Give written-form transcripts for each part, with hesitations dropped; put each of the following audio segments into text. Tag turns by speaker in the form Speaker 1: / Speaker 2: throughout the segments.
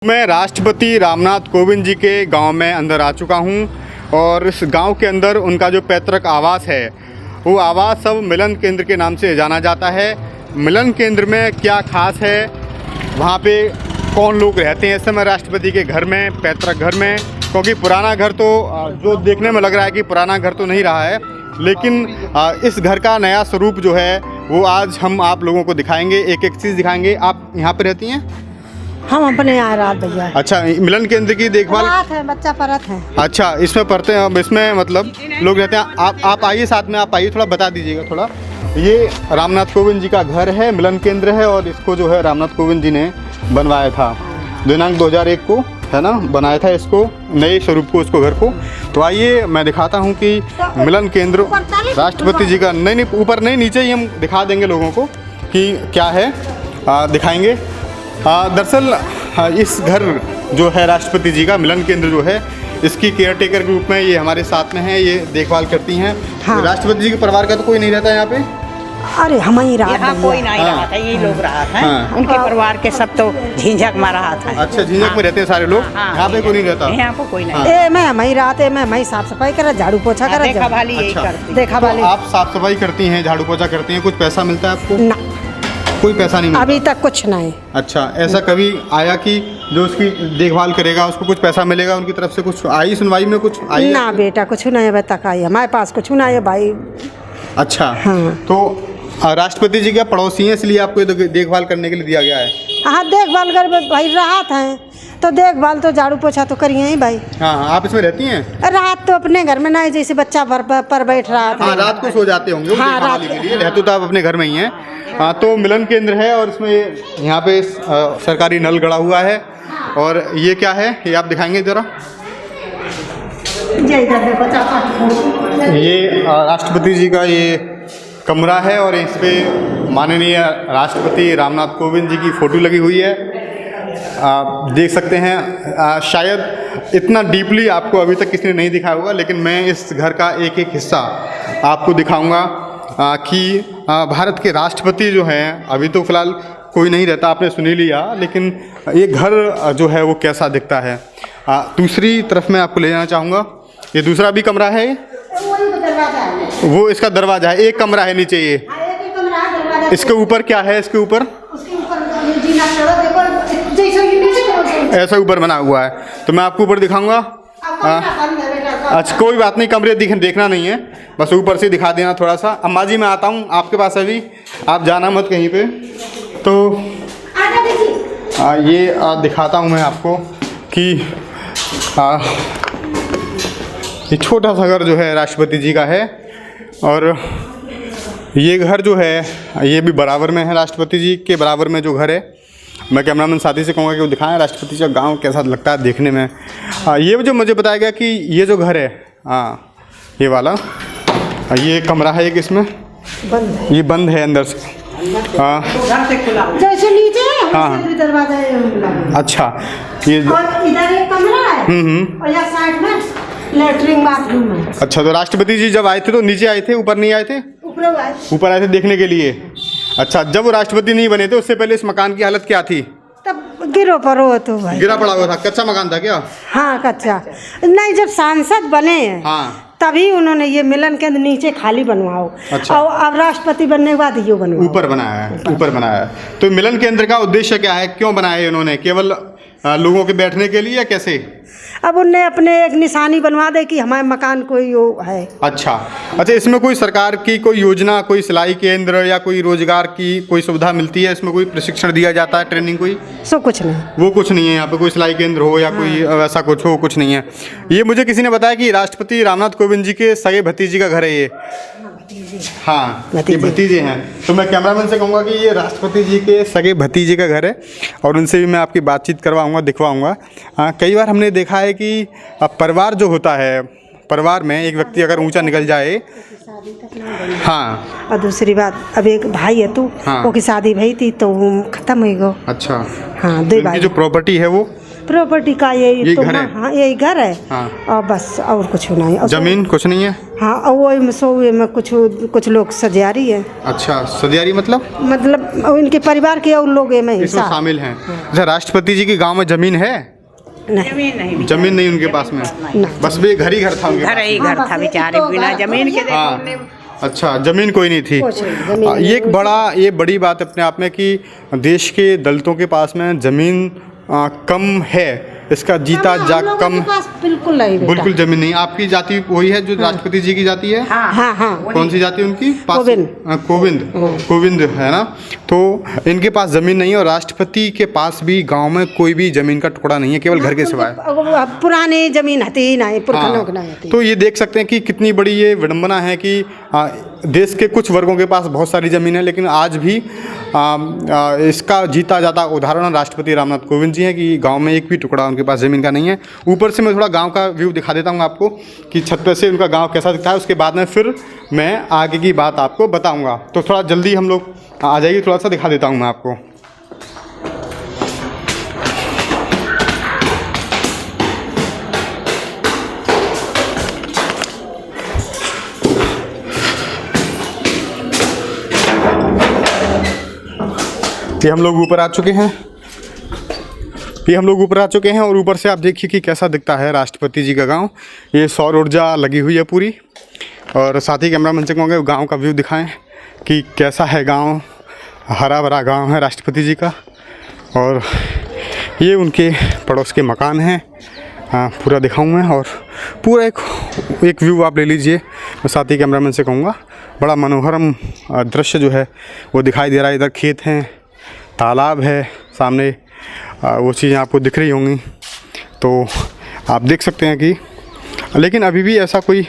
Speaker 1: मैं राष्ट्रपति रामनाथ कोविंद जी के गांव में अंदर आ चुका हूं और इस गांव के अंदर उनका जो पैतृक आवास है वो आवास सब मिलन केंद्र के नाम से जाना जाता है। मिलन केंद्र में क्या खास है, वहां पे कौन लोग रहते हैं इस समय राष्ट्रपति के घर में, पैतृक घर में, क्योंकि पुराना घर तो जो देखने में लग रहा है कि पुराना घर तो नहीं रहा है, लेकिन इस घर का नया स्वरूप जो है वो आज हम आप लोगों को दिखाएंगे, एक एक चीज़ दिखाएंगे। आप यहाँ पे रहती हैं?
Speaker 2: हम अपने यहाँ रात भैया।
Speaker 1: अच्छा, मिलन केंद्र की देखभाल
Speaker 2: है, बच्चा परत है।
Speaker 1: अच्छा, इसमें पढ़ते हैं, इसमें मतलब लोग रहते हैं। आप आइए, साथ में आप आइए, थोड़ा बता दीजिएगा थोड़ा। ये रामनाथ कोविंद जी का घर है, मिलन केंद्र है, और इसको जो है रामनाथ कोविंद जी ने बनवाया था दिनांक 2001 को, है ना, बनाया था इसको, नए स्वरूप को, इसको घर को। तो आइए मैं दिखाता हूँ कि मिलन केंद्र राष्ट्रपति जी का, नहीं ऊपर नहीं, नीचे ही हम दिखा देंगे लोगों को कि क्या है, दिखाएंगे। दरअसल इस घर जो है राष्ट्रपति जी का मिलन केंद्र जो है, इसकी केयर टेकर के रूप में ये हमारे साथ में है, ये देखभाल करती हैं।
Speaker 2: हाँ।
Speaker 1: राष्ट्रपति जी के परिवार का तो कोई नहीं रहता है यहाँ पे?
Speaker 2: अरे हम ही रात
Speaker 3: यहाँ कोई नहीं रहा था, यही लोग रहा था।
Speaker 1: हाँ।
Speaker 3: उनके परिवार के सब तो झिंझक में रहा था।
Speaker 1: अच्छा, झिंझक में रहते हैं सारे लोग, यहाँ पे कोई नहीं रहता?
Speaker 3: यहाँ पे कोई नहीं।
Speaker 2: ए मैं हम ही रात है, मैं साफ सफाई करा, झाड़ू पोछा करा,
Speaker 3: देखा भाली यही
Speaker 1: अच्छा।
Speaker 3: करती।
Speaker 2: देखा
Speaker 1: तो
Speaker 2: वाली
Speaker 1: आप साफ सफाई करती हैं, झाड़ू पोछा करती हैं, कुछ पैसा मिलता है आपको?
Speaker 2: ना,
Speaker 1: कोई पैसा नहीं मिलता?
Speaker 2: अभी तक कुछ नहीं।
Speaker 1: अच्छा, ऐसा कभी आया कि जो उसकी देखभाल करेगा उसको कुछ पैसा मिलेगा उनकी तरफ से? कुछ आई सुनवाई में, कुछ आई?
Speaker 2: ना बेटा, कुछ नहीं अभी तक आई, हमारे पास कुछ नहीं है भाई।
Speaker 1: अच्छा।
Speaker 2: हाँ।
Speaker 1: तो राष्ट्रपति जी क्या पड़ोसी हैं, इसलिए आपको ये देखभाल करने के लिए दिया गया है?
Speaker 2: हाँ, देखभाल कर भाई, राहत है तो देखभाल तो झाड़ू पोछा तो करिए ही भाई।
Speaker 1: हाँ, आप इसमें रहती हैं?
Speaker 2: रात तो अपने घर में नहीं, जैसे बच्चा पर बैठ रहा था।
Speaker 1: हाँ, रात को सो जाते होंगे।
Speaker 2: हाँ,
Speaker 1: रात के लिए रहते तो आप अपने घर में ही हैं। हाँ, तो मिलन केंद्र है और इसमें यहाँ पे सरकारी नल गड़ा हुआ है। और ये क्या है, ये आप दिखाएंगे ज़रा? ये राष्ट्रपति जी का ये कमरा है और इस पे माननीय राष्ट्रपति रामनाथ कोविंद जी की फ़ोटो लगी हुई है, आप देख सकते हैं। शायद इतना डीपली आपको अभी तक किसी ने नहीं दिखाया होगा, लेकिन मैं इस घर का एक एक हिस्सा आपको दिखाऊंगा कि भारत के राष्ट्रपति जो हैं, अभी तो फ़िलहाल कोई नहीं रहता, आपने सुन ही लिया, लेकिन ये घर जो है वो कैसा दिखता है। दूसरी तरफ मैं आपको ले जाना चाहूँगा। ये दूसरा भी कमरा है, वो इसका दरवाज़ा है, एक कमरा है नीचे। ये इसके ऊपर क्या है, इसके ऊपर ऐसा ऊपर बना हुआ है, तो मैं आपको ऊपर दिखाऊंगा। अच्छा, कोई बात नहीं, कमरे देखना नहीं है, बस ऊपर से दिखा देना थोड़ा सा। अम्मा जी मैं आता हूँ आपके पास, अभी आप जाना मत कहीं पे। तो ये दिखाता हूँ मैं आपको कि ये छोटा सा घर जो है राष्ट्रपति जी का है, और ये घर जो है ये भी बराबर में है, राष्ट्रपति जी के बराबर में जो घर है। मैं कैमरामैन साथी से कहूँगा कि वो दिखाएं राष्ट्रपति जी का गांव कैसा लगता है देखने में। ये जो मुझे बताया गया कि ये जो घर है, ये वाला, ये कमरा है एक, इसमें ये बंद है अंदर से।
Speaker 2: जैसे नीचे है,
Speaker 1: हाँ।
Speaker 2: भी दरवाजा है।
Speaker 1: अच्छा, ये
Speaker 2: और इधर एक कमरा है, और यहाँ साइड में लेटरिन बाथरूम है।
Speaker 1: अच्छा, तो राष्ट्रपति जी जब आए थे तो नीचे आए थे, ऊपर नहीं आए थे? ऊपर आए थे देखने के लिए। अच्छा, जब वो राष्ट्रपति नहीं बने थे उससे पहले इस मकान की हालत क्या थी?
Speaker 2: तब गिरो परो तो भाई,
Speaker 1: गिरा पड़ा हुआ था, कच्चा मकान था क्या?
Speaker 2: हाँ कच्चा नहीं, जब सांसद बने हैं
Speaker 1: हाँ,
Speaker 2: तभी उन्होंने ये मिलन केंद्र नीचे खाली बनवाओ।
Speaker 1: अच्छा।
Speaker 2: और अब राष्ट्रपति बनने के बाद ये बनवाओ,
Speaker 1: ऊपर बनाया है, ऊपर बनाया है। तो मिलन केंद्र का उद्देश्य क्या है, क्यों बनाया है इन्होंने? केवल लोगों के बैठने के लिए या कैसे?
Speaker 2: अब उनने अपने एक निशानी बनवा दे कि हमारे मकान कोई वो है।
Speaker 1: अच्छा, इसमें कोई सरकार की कोई योजना, कोई सिलाई केंद्र या कोई रोजगार की कोई सुविधा मिलती है? इसमें कोई प्रशिक्षण दिया जाता है, ट्रेनिंग कोई?
Speaker 2: सो कुछ नहीं,
Speaker 1: वो कुछ नहीं है यहाँ पे, कोई सिलाई केंद्र हो या कोई वैसा कुछ हो, कुछ नहीं है। ये मुझे किसी ने बताया कि राष्ट्रपति रामनाथ कोविंद जी के सगे भतीजी का घर है ये। हाँ, ये भतीजे हैं। तो मैं कैमरामैन से कहूँगा कि ये राष्ट्रपति जी के सगे भतीजे का घर है, और उनसे भी मैं आपकी बातचीत करवाऊँगा, दिखवाऊँगा। कई बार हमने देखा है कि परिवार जो होता है, परिवार में एक व्यक्ति अगर ऊंचा निकल जाए, हाँ,
Speaker 2: और दूसरी बात, अब एक भाई है तू,
Speaker 1: हाँ।
Speaker 2: वो की शादी भई थी तो खत्म हो गई।
Speaker 1: अच्छा,
Speaker 2: हाँ, दो भाई।
Speaker 1: जो प्रॉपर्टी है वो
Speaker 2: प्रॉपर्टी का
Speaker 1: यही
Speaker 2: तो
Speaker 1: घर है?
Speaker 2: हाँ यही घर है।
Speaker 1: हाँ।
Speaker 2: और बस और कुछ नहीं। और
Speaker 1: जमीन कुछ नहीं है?
Speaker 2: हाँ और वो सोए में कुछ लोग सजारी है।
Speaker 1: अच्छा, सदियारी मतलब
Speaker 2: उनके परिवार के और लोग में
Speaker 1: इसमें शामिल हैं। अच्छा, राष्ट्रपति जी के गांव में जमीन है?
Speaker 2: नहीं
Speaker 1: जमीन नहीं उनके पास में, बस भी घर ही घर था उनके
Speaker 3: घर
Speaker 1: पास।
Speaker 3: ही घर था बेचारे, बिना जमीन के
Speaker 1: हाँ, अच्छा, जमीन कोई नहीं थी। ये एक बड़ी बात अपने आप में कि देश के दलितों के पास में जमीन कम है, इसका जीता जाग कम,
Speaker 2: बिल्कुल नहीं बेटा।
Speaker 1: बिल्कुल जमीन नहीं। आपकी जाति वही है जो राष्ट्रपति जी की जाति है?
Speaker 2: हाँ हाँ।
Speaker 1: कौन सी जाति है उनकी?
Speaker 2: कोविंद।
Speaker 1: कोविंद है ना। तो इनके पास जमीन नहीं है और राष्ट्रपति के पास भी गांव में कोई भी जमीन का टुकड़ा नहीं है, केवल घर के सिवाय।
Speaker 2: पुरानी जमीन हती नहीं, पुरखनों की नहीं हती।
Speaker 1: तो ये देख सकते हैं कि कितनी बड़ी ये विडंबना है कि देश के कुछ वर्गों के पास बहुत सारी ज़मीन है, लेकिन आज भी इसका जीता जाता उदाहरण राष्ट्रपति रामनाथ कोविंद जी हैं कि गांव में एक भी टुकड़ा उनके पास ज़मीन का नहीं है। ऊपर से मैं थोड़ा गांव का व्यू दिखा देता हूं आपको कि छत पर से उनका गांव कैसा दिखता है, उसके बाद में फिर मैं आगे की बात आपको बताऊंगा। तो थोड़ा जल्दी हम लोग आ जाइए, थोड़ा सा दिखा देता हूँ मैं आपको। ये हम लोग ऊपर आ चुके हैं और ऊपर से आप देखिए कि कैसा दिखता है राष्ट्रपति जी का गांव। ये सौर ऊर्जा लगी हुई है पूरी, और साथ ही कैमरामैन से कहूँगा गांव का व्यू दिखाएं कि कैसा है गांव। हरा भरा गांव है राष्ट्रपति जी का, और ये उनके पड़ोस के मकान हैं। पूरा दिखाऊँ मैं, और पूरा एक व्यू आप ले लीजिए। मैं साथ ही कैमरामैन से कहूँगा बड़ा मनोहरम दृश्य जो है वो दिखाई दे रहा है। इधर खेत हैं, तालाब है सामने, वो चीज़ें आपको दिख रही होंगी, तो आप देख सकते हैं कि लेकिन अभी भी ऐसा कोई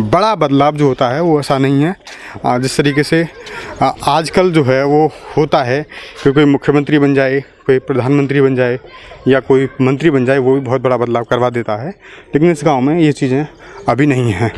Speaker 1: बड़ा बदलाव जो होता है वो ऐसा नहीं है जिस तरीके से आजकल जो है वो होता है कि कोई मुख्यमंत्री बन जाए, कोई प्रधानमंत्री बन जाए या कोई मंत्री बन जाए, वो भी बहुत बड़ा बदलाव करवा देता है। लेकिन इस गांव में ये चीज़ें अभी नहीं हैं।